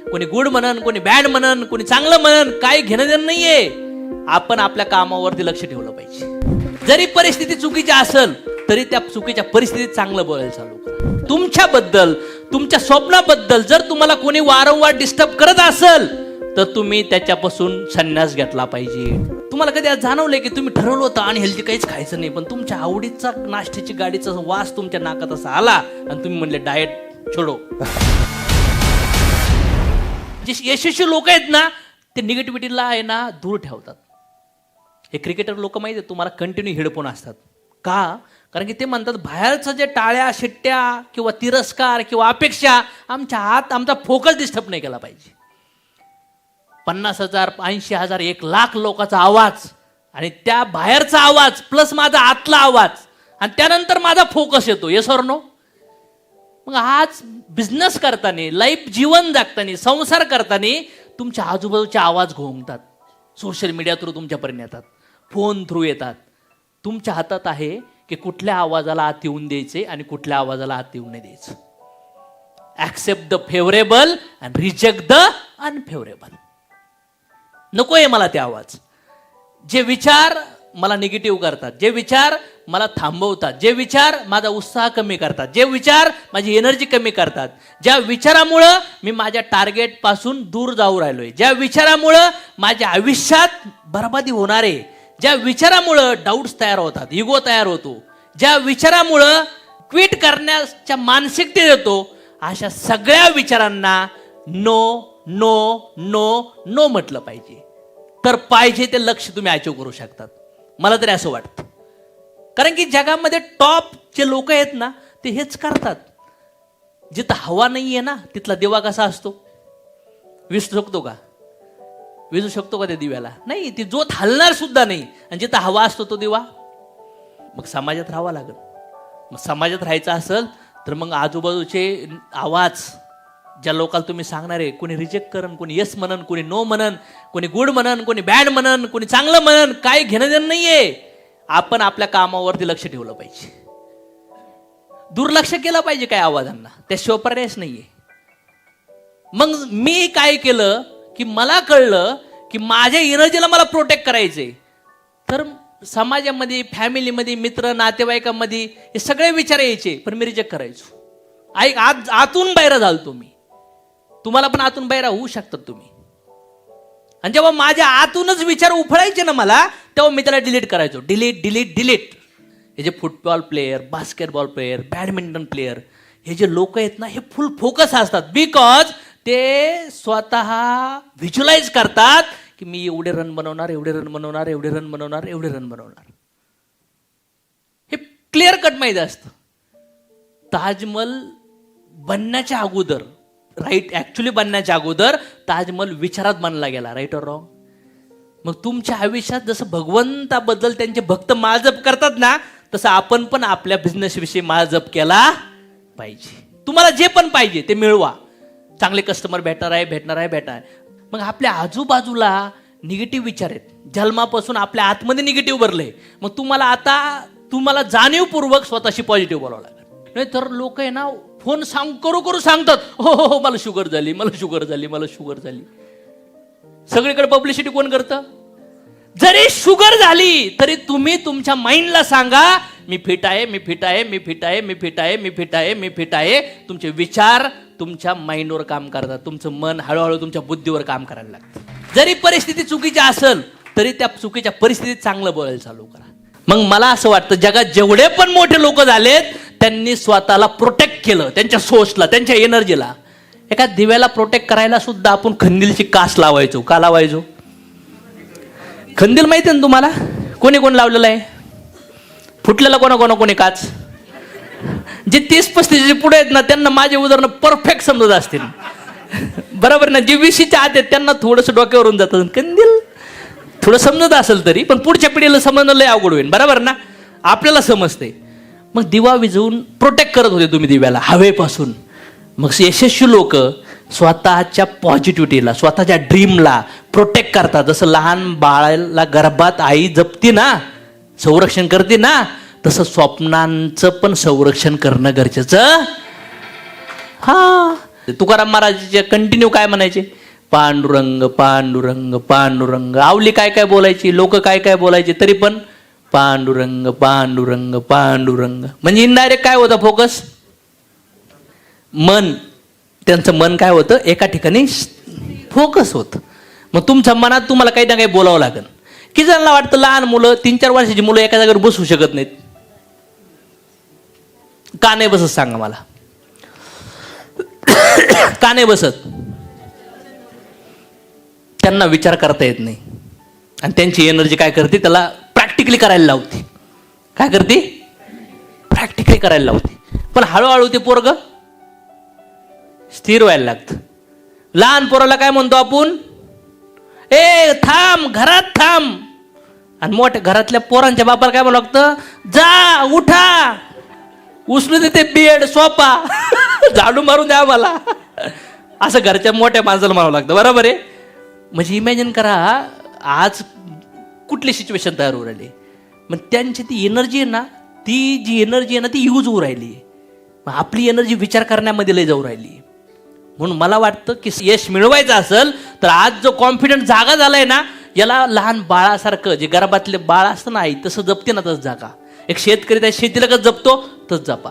कोणी गुड म्हणन, कोणी बॅड म्हणन, कोणी चांगलं म्हणन, काही घेणं देणं नाहीये. आपण आपल्या कामावरती लक्ष ठेवलं पाहिजे. जरी परिस्थिती चुकीची असेल तरी त्या चुकीच्या परिस्थितीत चांगलं बोलायला चालू करा. तुमच्याबद्दल, तुमच्या स्वप्नाबद्दल जर तुम्हाला कोणी वारंवार डिस्टर्ब करत असेल तर तुम्ही त्याच्यापासून संन्यास घेतला पाहिजे. तुम्हाला कधी आज जाणवलंय की तुम्ही ठरवलं होतं आणि हेल्दी काहीच खायचं नाही, पण तुमच्या आवडीचा नाश्त्याची गाडीचा वास तुमच्या नाकात असा आला आणि तुम्ही म्हणले डाएट छोडो. जे यशस्वी लोक आहेत ना ते निगेटिव्हिटीला आहे ना दूर ठेवतात. हे क्रिकेटर लोक माहिती आहे तुम्हाला कंटिन्यू हेडफोन असतात का? कारण की ते म्हणतात बाहेरचं जे टाळ्या शिट्ट्या किंवा तिरस्कार किंवा अपेक्षा आमच्या हात आमचा फोकस डिस्टर्ब नाही केला पाहिजे. 50,000, 80,000, 1,00,000 लोकांचा आवाज आणि त्या बाहेरचा आवाज प्लस माझा आतला आवाज आणि त्यानंतर माझा फोकस येतो. Yes or no? मग आज बिझनेस करताना, लाईफ जीवन जगताना, संसार करताना तुमच्या आजूबाजूचे आवाज घोंगतात. सोशल मीडिया थ्रू तुमच्यापर्यंत येतात, फोन थ्रू येतात. तुमच्या हातात आहे की कुठल्या आवाजाला आत येऊन द्यायचे आणि कुठल्या आवाजाला आत येऊन नाही द्यायचं. Accept the favourable and reject the unfavourable. नको आहे मला ते आवाज. जे विचार मला निगेटिव्ह करतात, जे विचार मला थांबवतात, जे विचार माझा उत्साह कमी करतात, जे विचार माझी एनर्जी कमी करतात, ज्या विचारामुळं मी माझ्या टार्गेट पासून दूर जाऊ राहिलोय, ज्या विचारामुळं माझ्या आयुष्यात बरबादी होणार आहे, ज्या विचारामुळं डाऊट्स तयार होतात, इगो तयार होतो, ज्या विचारामुळं क्विट करण्याच्या मानसिकतेत येतो, अशा सगळ्या विचारांना नो नो नो नो म्हटलं पाहिजे. तर पाहिजे ते लक्ष तुम्ही अचीव्ह करू शकतात. मला तरी असं वाटतं. कारण की जगामध्ये टॉपचे लोक आहेत ना ते हेच करतात. जिथं हवा नाहीये ना तिथला दिवा कसा असतो? विसरू शकतो का? विजू शकतो का त्या दिव्याला? नाही. ती जोत हलणार सुद्धा नाही. आणि जिथं हवा असतो तो दिवा. मग समाजात राहावं लागेल. मग समाजात राहायचं असेल तर मग आजूबाजूचे आवाज ज्या लोकांना तुम्ही सांगणार आहे, कोणी रिजेक्ट करण, कोणी येस म्हणन, कोणी नो म्हणन, कोणी गुड म्हणन, कोणी बॅड म्हणन, कोणी चांगलं म्हणन, काही घेणं देणं नाहीये. आपण आपल्या कामावरती लक्ष ठेवलं पाहिजे. दुर्लक्ष केलं पाहिजे काय आवाजांना, त्याशिवाय पर्यायच नाहीये. मग मी काय केलं की मला कळलं की माझ्या एनर्जीला मला प्रोटेक्ट करायचंय. तर समाजामध्ये, फॅमिलीमध्ये, मित्र नातेवाईकांमध्ये हे सगळे विचार यायचे पण मी रिजेक्ट करायचो. ऐक, आतून बाहेर झालतो मी. तुम्हाला पण आतून बाहेर होऊ शकतात तुम्ही. आणि जेव्हा माझ्या आतूनच विचार उफळायचे ना मला, तेव्हा मी त्याला डिलीट करायचो. Delete delete delete. हे जे football player, basketball player, badminton player, हे जे लोक आहेत ना हे फुल फोकस असतात. बिकॉज ते स्वतः व्हिज्युअलाइज करतात की मी एवढे रन बनवणार, एवढे रन बनवणार, एवढे रन बनवणार, एवढे रन बनवणार. हे क्लिअर कट माहिती असतं. ताजमहल बनण्याच्या अगोदर, राईट, ऍक्च्युली बनण्याच्या अगोदर ताजमहल विचारात बांधला गेला. राईट और रॉंग? मग तुमच्या आयुष्यात जसं भगवंताबद्दल त्यांचे भक्त माळजप करतात ना तसं आपण पण आपल्या बिझनेस विषयी माळजप केला पाहिजे. तुम्हाला जे पण पाहिजे ते मिळवा. चांगले कस्टमर भेटणार आहे. मग आपल्या आजूबाजूला निगेटिव्ह विचार आहेत. जन्मापासून आपल्या आतमध्ये निगेटिव्ह भरलंय. मग तुम्हाला जाणीवपूर्वक स्वतःशी पॉझिटिव्ह बोलावं लागेल. नाही तर लोक आहे ना फोन करू सांगतात, हो हो हो मला शुगर झाली, मला शुगर झाली, मला शुगर झाली. सगळीकडे पब्लिसिटी कोण करतं? जरी शुगर झाली तरी तुम्ही तुमच्या माइंडला सांगा मी फिट आहे, मी फिट आहे, मी फिट आहे, मी फिट आहे, मी फिट आहे, मी फिट आहे. तुमचे विचार तुमच्या माइंडवर काम करतात. तुमचं मन हळूहळू तुमच्या बुद्धीवर काम करायला लागतं. जरी परिस्थिती चुकीची असेल तरी त्या चुकीच्या परिस्थितीत चांगलं बोलायला चालू करा. मग मला असं वाटतं जगात जेवढे पण मोठे लोक झालेत त्यांनी स्वतःला प्रोटेक्ट केलं, त्यांच्या सोर्सला, त्यांच्या एनर्जीला. एका दिव्याला प्रोटेक्ट करायला सुद्धा आपण खंदीलची कास लावायचो. का लावायचो? खंदील माहिती ना तुम्हाला? कोणी कोण लावलेलं आहे? फुटलेला कोणी काच? जे 30-35 पुढे आहेत ना त्यांना माझे उदाहरण परफेक्ट समजत असतील. बरोबर ना? जे 20च्या आत आहेत त्यांना थोडंसं डोक्यावरून जातं. कंदील थोडं समजत असेल तरी पण पुढच्या पिढीला समजणं लय अवघड होईल. बरोबर ना? आपल्याला समजते. मग दिवा विझवून प्रोटेक्ट करत होते तुम्ही दिव्याला हवेपासून. मग यशस्वी लोक स्वतःच्या पॉझिटिव्हिटीला, स्वतःच्या ड्रीमला प्रोटेक्ट करतात. जसं लहान बाळाला गर्भात आई जपते ना, संरक्षण करते ना, तसं स्वप्नांचं पण संरक्षण करणं गरजेचं. हा तुकाराम महाराजांचे कंटिन्यू काय म्हणायचे, पांडुरंग पांडुरंग पांडुरंग. आवली काय काय बोलायची, लोक काय काय बोलायचे, तरी पण पांडुरंग पांडुरंग पांडुरंग. म्हणजे इनडायरेक्ट काय होतं फोकस, मन. त्यांचं मन काय होतं, एका ठिकाणी फोकस होतं. मग तुमच्या मनात तुम्हाला काही ना काही बोलावं लागेल. किती जणांना वाटतं लहान मुलं, 3-4 वर्षाची मुलं एका जागेवर बसू शकत नाहीत? का नाही बसत सांगा मला, का नाही बसत? त्यांना विचार करता येत नाही आणि त्यांची एनर्जी काय करते, त्याला प्रॅक्टिकली करायला लावते. काय करते, प्रॅक्टिकली करायला लावते. पण हळूहळू ते पोरग स्थिर व्हायला लागतं. लहान पोराला काय म्हणतो आपण, ए थांब, घरात थांब. आणि मोठ्या घरातल्या पोरांच्या बापाला काय म्हणावं लागतं, जा उठा, उचलून देते बेड सोफा, झाडू मारून द्या मला, असं घरच्या मोठ्या माणसाला म्हणावं लागतं. बरोबर आहे. म्हणजे इमॅजिन करा आज कुठली सिच्युएशन तयार होऊ राहिली. मग त्यांची ती एनर्जी आहे ना, ती जी एनर्जी आहे ना ती यूज होऊ राहिली. मग आपली एनर्जी विचार करण्यामध्ये लय जाऊ राहिली. म्हणून मला वाटतं की यश मिळवायचं असेल तर आज जो कॉन्फिडंट जागा झालाय ना, याला लहान बाळासारखं, जे गर्भातले बाळ असतं ना आई, तसं जपते ना तसं जागा. एक शेतकरी त्या शेतीला कसं जपतो तसं जपा.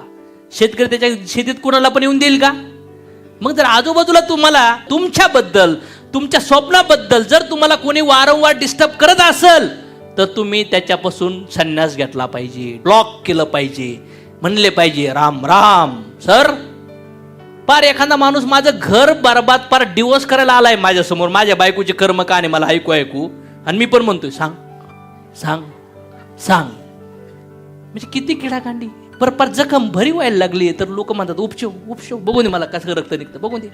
शेतकरी त्याच्या शेतीत कुणाला पण येऊन देईल का? मग जर आजूबाजूला तुम्हाला तुमच्याबद्दल, तुमच्या स्वप्नाबद्दल जर तुम्हाला कोणी वारंवार डिस्टर्ब करत असेल तर तुम्ही त्याच्यापासून संन्यास घेतला पाहिजे, ब्लॉक केलं पाहिजे, म्हणले पाहिजे राम राम. सर, पार एखादा माणूस माझं घर बरबाद, पार डिवोर्स करायला आलाय माझ्यासमोर, माझ्या बायकोचे कर्म का नाही मला ऐकू ऐकू, आणि मी पण म्हणतोय सांग सांग सांग. म्हणजे किती किडाकांडी. पर जखम भरी व्हायला लागली तर लोक म्हणतात उपशो उपशो, बघून दे मला कसं रक्त निघतं, बघून दे.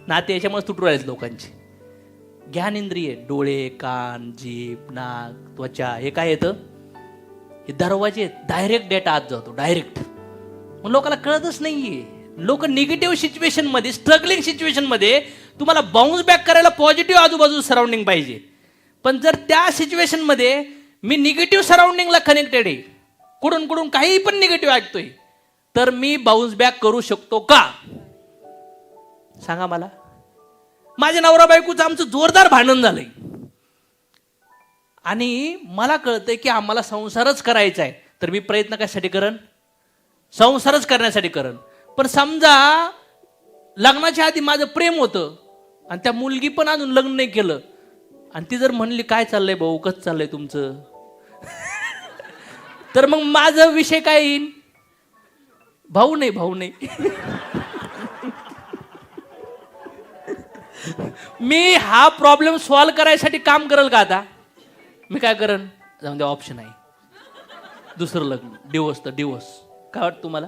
नाते याच्यामुळे तुटू राहिले लोकांची. ज्ञानेंद्रिय, डोळे, कान, जीभ, नाक, त्वचा, हे काय येतं, हे दरवाजे आहेत. डायरेक्ट डेटा आत जातो, डायरेक्ट. मग लोकांना कळतच नाहीये. लोक निगेटिव्ह सिच्युएशन मध्ये, स्ट्रगलिंग सिच्युएशन मध्ये तुम्हाला बाउन्स बॅक करायला पॉझिटिव्ह आजूबाजू सराउंडिंग पाहिजे. पण जर त्या सिच्युएशन मध्ये मी निगेटिव्ह सराउंडिंगला कनेक्टेड आहे, कुठून कुठून काही पण निगेटिव्ह ऐकतोय, तर मी बाउन्स बॅक करू शकतो का? सांगा मला. माझ्या नवरा बायकोचं आमचं जोरदार भांडण झालंय आणि मला कळतंय की आम्हाला संसारच करायचा आहे, तर मी प्रयत्न कशासाठी करण, संसारच करण्यासाठी करण. पण समजा लग्नाच्या आधी माझं प्रेम होतं आणि त्या मुलगी पण अजून लग्न नाही केलं आणि ती जर म्हणली काय चाललंय भाऊ, कसं चाललंय तुमचं, तर मग माझा विषय काय येईल, भाऊ नाही भाऊ नाही. मी हा प्रॉब्लेम सॉल्व्ह करायसाठी काम करेल का? आता मी काय करेन, जाऊन द्या ऑप्शन आहे दुसरं लग्न, डिवोर्स तर डिवोर्स. काय वाटतं तुम्हाला?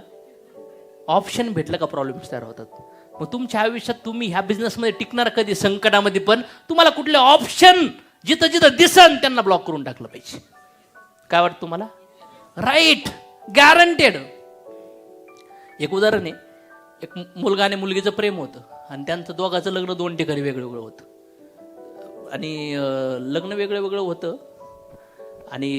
ऑप्शन भेटलं का प्रॉब्लेम्स तयार होतात. मग तुमच्या आयुष्यात तुम्ही ह्या बिझनेसमध्ये टिकणार कधी, संकटामध्ये पण तुम्हाला कुठले ऑप्शन जिथं जिथं दिसन त्यांना ब्लॉक करून टाकलं पाहिजे. काय वाटतं तुम्हाला? Right, guaranteed. एक उदाहरण आहे, एक मुलगा आणि मुलगीचं प्रेम होतं आणि त्यांचं दोघांचं लग्न 2 ठिकाणी वेगळं वेगळं होतं आणि लग्न वेगळं वेगळं होतं आणि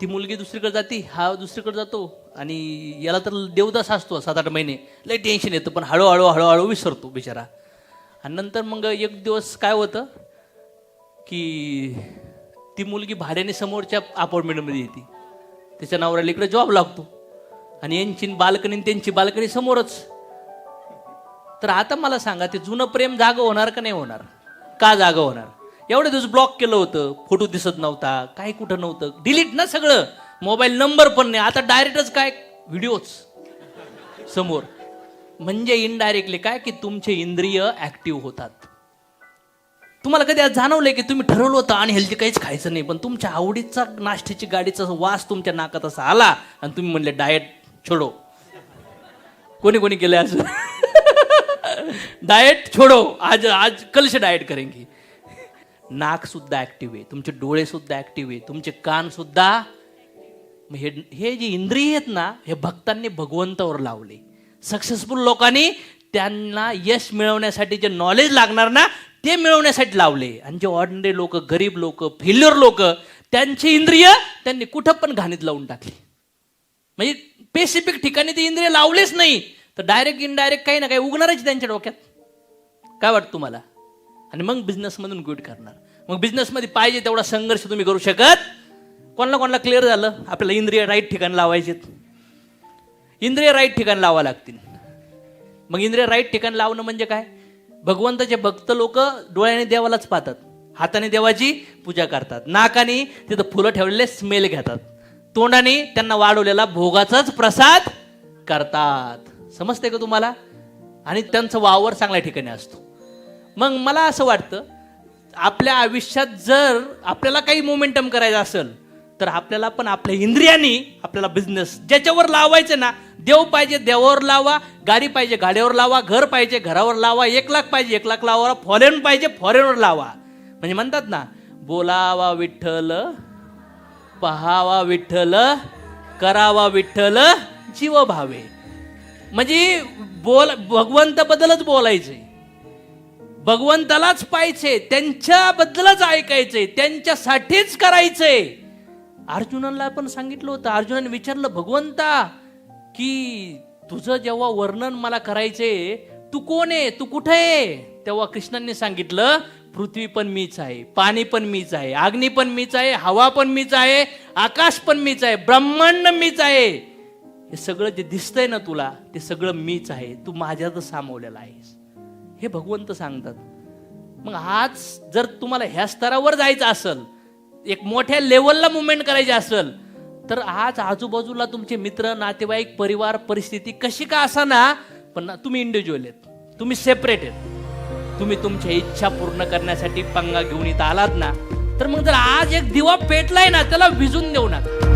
ती मुलगी दुसरीकडे जाते, हा दुसरीकडे जातो आणि याला तर देवदास असतो 7-8 महिने, लई टेन्शन येतं, पण हळूहळू हळूहळू विसरतो बिचारा. आणि नंतर मग एक दिवस काय होतं की ती मुलगी भाड्याने समोरच्या अपार्टमेंटमध्ये येते, तिच्या नवऱ्याला इकडे जॉब लागतो आणि यांची बाल्कनी त्यांची बाल्कनी समोरच. तर आता मला सांगा, ते जुनं प्रेम जागं होणार का नाही होणार? का जागं होणार? एवढे दिवस ब्लॉक केलं होतं, फोटो दिसत नव्हता, काही कुठं नव्हतं, डिलीट ना सगळं, मोबाईल नंबर पण नाही, आता डायरेक्टच काय व्हिडिओच समोर. म्हणजे इनडायरेक्टली काय की तुमचे इंद्रिय ऍक्टिव्ह होतात. तुम्हाला कधी आज जाणवलंय की तुम्ही ठरवलं होतं आणि हेल्दी काहीच खायचं नाही, पण तुमच्या आवडीचा नाश्त्याची गाडीचा वास तुमच्या नाकात असा आला आणि तुम्ही म्हणले डाएट छोडो. कोणी कोणी केलंय असं? डाएट छोडो, आज आज कल से डाएट करेंगे. नाक सुद्धा ऍक्टिव्ह आहे, तुमचे डोळे सुद्धा ऍक्टिव्ह आहे, तुमचे कान सुद्धा. हे जे इंद्रिय आहेत ना, हे भक्तांनी भगवंतावर लावले. सक्सेसफुल लोकांनी त्यांना यश मिळवण्यासाठी जे नॉलेज लागणार ना ते मिळवण्यासाठी लावले. आणि जे ऑर्डिनरी लोक, गरीब लोक, फेल्युअर लोक, त्यांची इंद्रिय त्यांनी कुठं पण घाणीत लावून टाकली. म्हणजे स्पेसिफिक ठिकाणी ते इंद्रिय लावलेच नाही, तर डायरेक्ट इनडायरेक्ट काही ना काही उगणारच त्यांच्या डोक्यात. काय वाटतं तुम्हाला? आणि मग बिझनेसमधून क्विट करणार. मग बिझनेसमध्ये पाहिजे तेवढा संघर्ष तुम्ही करू शकत. कोणाला क्लिअर झालं? आपल्याला इंद्रिय राईट ठिकाणी लावायचे. इंद्रिय राईट ठिकाणी लावा लागतील. मग इंद्रिय राईट ठिकाणी लावणं म्हणजे काय? भगवंताचे भक्त लोक डोळ्याने देवालाच पाहतात, हाताने देवाची पूजा करतात, नाकाने तिथं फुलं ठेवलेले स्मेल घेतात, तोंडाने त्यांना वाढवलेला भोगाचाच प्रसाद करतात. समजते का तुम्हाला? आणि त्यांचा वावर चांगल्या ठिकाणी असतो. मग मला असं वाटतं आपल्या आयुष्यात जर आपल्याला काही मोमेंटम करायचं असेल तर आपल्याला पण आपल्या इंद्रियांनी आपल्याला बिझनेस ज्याच्यावर लावायचं ना, देव पाहिजे देवावर लावा, गाडी पाहिजे गाडीवर लावा, घर पाहिजे घरावर लावा, 1,00,000 पाहिजे 1,00,000 लावा, फॉरेन पाहिजे फॉरेनवर लावा. म्हणजे म्हणतात ना, बोलावा विठ्ठल, पहावा विठ्ठल, करावा विठ्ठल, जीव भावे. म्हणजे भगवंताबद्दलच बोलायचंय, भगवंतालाच पाहायचे, त्यांच्याबद्दलच ऐकायचंय, त्यांच्यासाठीच करायचंय. अर्जुनाला पण सांगितलं होतं. अर्जुनाने विचारलं भगवंता की तुझं जेव्हा वर्णन मला करायचंय, तू कोण आहे, तू कुठे आहे? तेव्हा कृष्णांनी सांगितलं पृथ्वी पण मीच आहे, पाणी पण मीच आहे, अग्नी पण मीच आहे, हवा पण मीच आहे, आकाश पण मीच आहे, ब्रह्मांड मीच आहे. हे सगळं जे दिसतंय ना तुला, ते सगळं मीच आहे, तू माझ्यातच सामावलेला आहेस, हे भगवंत सांगतात. मग आज जर तुम्हाला ह्या स्तरावर जायचं असेल, एक मोठ्या लेवलला मुवमेंट करायची असेल, तर आज आजूबाजूला तुमचे मित्र, नातेवाईक, परिवार, परिस्थिती कशी का असाना, पण तुम्ही इंडिव्हिज्युअल आहेत, तुम्ही सेपरेट आहेत. तुम्ही तुमच्या इच्छा पूर्ण करण्यासाठी पंगा घेऊन इथं आलात ना, तर मग जर आज एक दिवा पेटलाय ना, त्याला विझून देऊ नका.